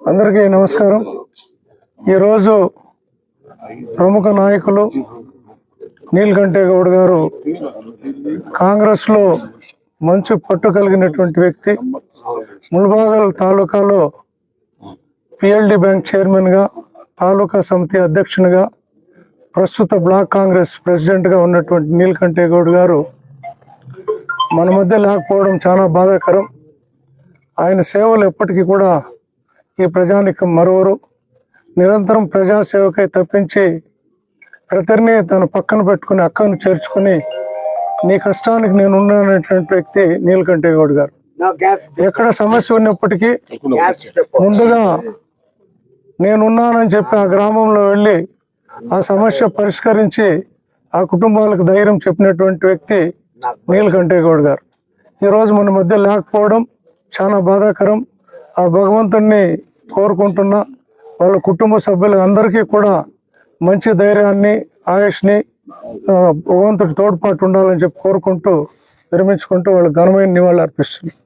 అందరికీ నమస్కారం. ఈరోజు ప్రముఖ నాయకులు నీలకంఠే గౌడ్ గారు కాంగ్రెస్లో మంచి పట్టు కలిగినటువంటి వ్యక్తి. ముల్బాగల్ తాలూకాలో పిఎల్డి బ్యాంక్ చైర్మన్గా, తాలూకా సమితి అధ్యక్షునిగా, ప్రస్తుత బ్లాక్ కాంగ్రెస్ ప్రెసిడెంట్గా ఉన్నటువంటి నీలకంఠే గౌడ్ గారు మన మధ్య లేకపోవడం చాలా బాధాకరం. ఆయన సేవలు ఎప్పటికీ కూడా ఈ ప్రజానికం మరువరు. నిరంతరం ప్రజాసేవకై తప్పించి ప్రతిని తన పక్కన పెట్టుకుని అక్కను చేర్చుకుని నీ కష్టానికి నేను ఉన్నానటువంటి వ్యక్తి నీలకంఠే గౌడ్ గారు. ఎక్కడ సమస్య ఉన్నప్పటికీ ముందుగా నేనున్నానని చెప్పి ఆ గ్రామంలో వెళ్ళి ఆ సమస్య పరిష్కరించి ఆ కుటుంబాలకు ధైర్యం చెప్పినటువంటి వ్యక్తి నీలకంఠే గౌడ్ గారు. ఈరోజు మన మధ్య లేకపోవడం చాలా బాధాకరం. ఆ భగవంతుడిని కోరుకుంటున్నా వాళ్ళ కుటుంబ సభ్యులు అందరికీ కూడా మంచి ధైర్యాన్ని, ఆయుష్ని భగవంతుడి తోడ్పాటు ఉండాలని చెప్పి కోరుకుంటూ విరమించుకుంటూ వాళ్ళ ఘనమైన నివాళులు అర్పిస్తున్నాం.